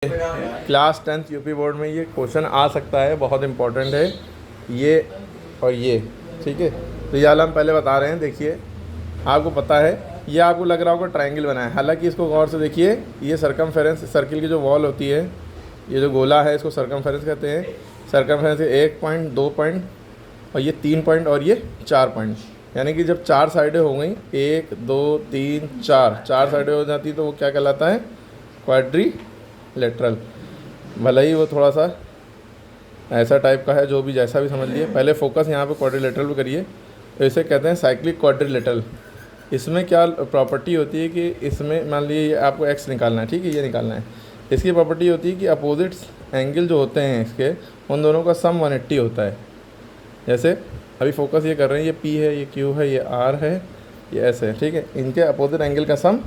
Class 10th UP board में ये question आ सकता है, बहुत इंपॉर्टेंट है ये और ये। ठीक है, तो ये वाला हम पहले बता रहे हैं। देखिए, आपको पता है, ये आपको लग रहा होगा ट्रायंगल बना है, हालांकि इसको गौर से देखिए, ये सरकमफेरेंस सर्किल की जो वॉल होती है, ये जो गोला है इसको सरकमफेरेंस कहते हैं। सरकमफेरेंस 1 पॉइंट, 2 पॉइंट और ये 3 पॉइंट और ये 4 पॉइंट, यानी कि जब 4 साइडें हो गई, 1 2 3 4 साइडें हो जाती तो वो क्या कहलाता है? क्वाड्रिलेटरल। भले ही वो थोड़ा सा ऐसा टाइप का है, जो भी जैसा भी समझ लिए, पहले फोकस यहाँ पे क्वाड्रिलेटरल पे करिए। तो इसे कहते हैं साइक्लिक क्वाड्रिलेटरल। इसमें क्या प्रॉपर्टी होती है कि इसमें मान लीजिए आपको एक्स निकालना है, ठीक है, ये निकालना है। इसकी प्रॉपर्टी होती है कि अपोजिट्स एंगल जो होते हैं इसके, उन दोनों का सम 180 होता है। जैसे अभी फोकस ये कर रहे हैं, ये P है, ये Q है, ये R है, ये S है, ठीक है। इनके अपोजिट एंगल का सम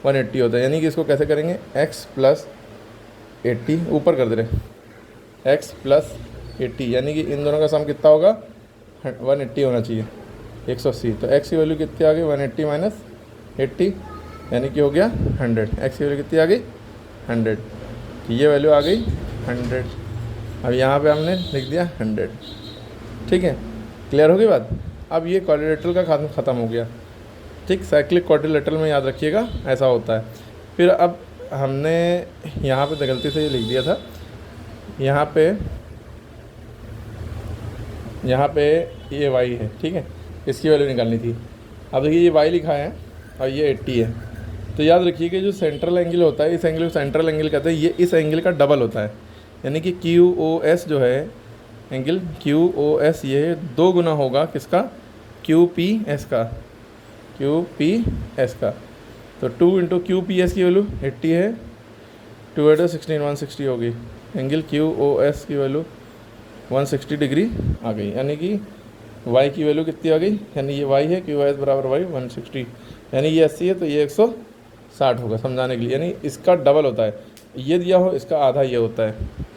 180 होता है। यानी कि इसको कैसे करेंगे? x + 80 ऊपर कर दे रहे, x + 80, यानी कि इन दोनों का सम कितना होगा? 180 होना चाहिए, 180। तो x की वैल्यू कितनी आ गई? 180 - 80, यानी कि हो गया 100। x की वैल्यू कितनी आ गई? 100। तो ये वैल्यू आ गई 100। अब यहाँ पे हमने लिख दिया 100। ठीक है, क्लियर हो गई बात। अब ये क्वाड्रिलेटरल का ख़त्म हो गया। ठीक, साइक्लिक क्वाड्रिलेटरल में याद रखिएगा ऐसा होता है। फिर अब हमने यहाँ पे गलती से ये लिख दिया था, यहाँ पे ये y है, ठीक है, इसकी वैल्यू निकालनी थी। अब देखिए, ये y लिखा है और ये 80 है। तो याद रखिए कि जो सेंट्रल एंगल होता है, इस एंगल को सेंट्रल एंगल कहते हैं, ये इस एंगल का डबल होता है। यानी कि QOS जो है एंगल, QOS ये 2 गुना होगा किसका? QPS का, QPS का। तो 2 × QPS की वैल्यू 80 है, 2 × 16 160 होगी। एंगल QOS की वैल्यू 160 डिग्री आ गई। यानी कि y की वैल्यू कितनी आ गई? यानी ये y है, QOS = y 160, यानी ये 80 है तो ये 160 होगा, समझाने के लिए। यानी इसका डबल होता है, ये दिया हो इसका आधा ये होता है।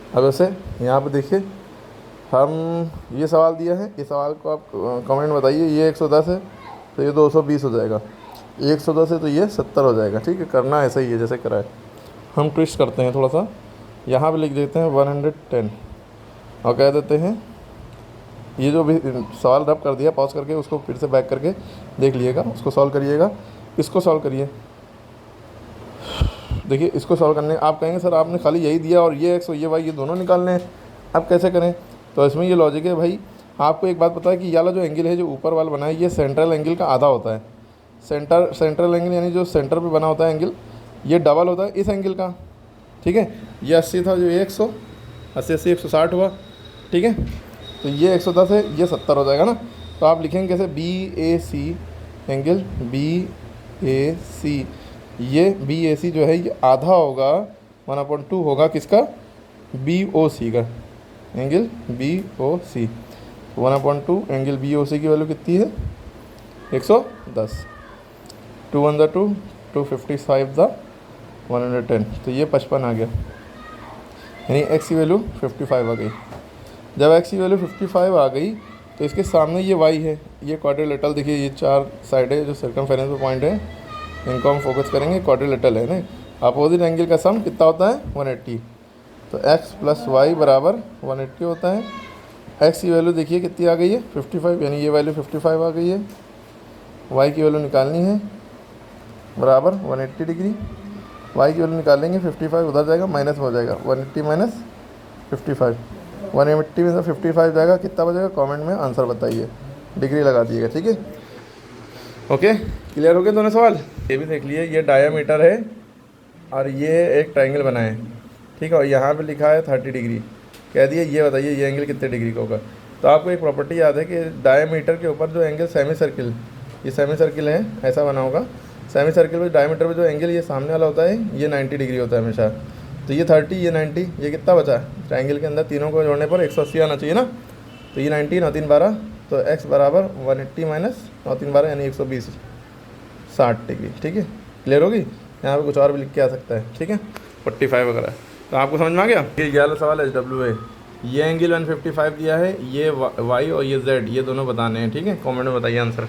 अब ऐसे यहाँ पे देखिए, हम ये सवाल दिया है, ये सवाल को आप कमेंट बताइए। ये 110 है तो ये 220 हो जाएगा, 110 है तो ये 70 हो जाएगा। ठीक है, करना ऐसा ही है जैसे करा है। हम ट्विस्ट करते हैं थोड़ा सा, यहाँ पे लिख देते हैं 110 और कह देते हैं, ये जो भी सवाल रब कर दिया, पॉज करके उसको फिर से बैक करके देख लीजिएगा, उसको सॉल्व करिएगा। इसको सॉल्व करिए। देखिए, इसको सॉल्व करने आप कहेंगे सर आपने खाली यही दिया और ये x और ये y ये दोनों निकालने हैं, आप कैसे करें? तो इसमें ये लॉजिक है भाई। आपको एक बात पता है कि ये वाला जो एंगल है, जो ऊपर वाला बना है, ये सेंट्रल एंगल का आधा होता है। सेंट्रल एंगल यानी जो सेंटर पे बना होता है एंगल, ये डबल होता है इस एंगल का। ठीक है, ये 80 था, जो 100, 80 160 हुआ। ठीक है, तो ये 110 है, ये 70 हो जाएगा ना। तो आप लिखेंगे कैसे? BAC एंगल, BAC, ये BAC जो है ये आधा होगा, 1/2 होगा किसका? BOC का, एंगल BOC। 1/2 एंगल BOC की वैल्यू कितनी है? 110। 2 × 2 255 द 110, तो ये 55 आ गया। यानी x की वैल्यू 55 आ गई। जब x की वैल्यू 55 आ गई तो इसके सामने ये y है, ये क्वाड्रिलेटरल। देखिए, ये 4 साइडें जो सर्कमफेरेंस पे पॉइंट है, इनको हम फोकस करेंगे, क्वाड्रिलेटरल है ना। अपोजिट एंगल का सम कितना होता है? 180। तो x + y = 180 होता है। x की वैल्यू देखिए कितनी आ गई है? 55, यानी ये वैल्यू 55 आ गई है। y की वैल्यू निकालनी है बराबर 180 डिग्री। y की वैल्यू निकालेंगे, 55 उधर जाएगा, माइनस हो जाएगा, 180 - 55, 180 में से 55 जाएगा, कितना बचेगा? कमेंट में आंसर बताइए, डिग्री लगा दिएगा। ठीक है, ओके, क्लियर हो गए दोनों सवाल? ये भी देख लिए, ये डायामीटर है और ये एक ट्रायंगल बना है, ठीक है, और यहाँ पे लिखा है 30 डिग्री। कह दिए ये बताइए ये एंगल कितने डिग्री का होगा। तो आपको एक प्रॉपर्टी याद है कि डायामीटर के ऊपर जो एंगल सेमी सर्किल, ये सेमी सर्किल है, ऐसा बना होगा। सेमी सर्किल में डायमीटर में जो एंगल ये सामने वाला होता है, ये 90 डिग्री होता है हमेशा। तो ये 30, ये 90, ये कितना बचा? ट्रायंगल के अंदर तीनों को जोड़ने पर 180 आना चाहिए ना। तो ये 90, 9 3 12, तो x = 180 - 9 3 12, यानी 120, 60 डिग्री। ठीक है, क्लियर होगी। यहाँ पे कुछ और भी लिख के आ सकता है, ठीक है, 45 वगैरह। तो आपको समझ में आ गया? ये वाला सवाल SW है, ये एंगल 155 दिया है, ये y और ये z, ये दोनों बताने हैं। ठीक है, कमेंट में बताइए आंसर।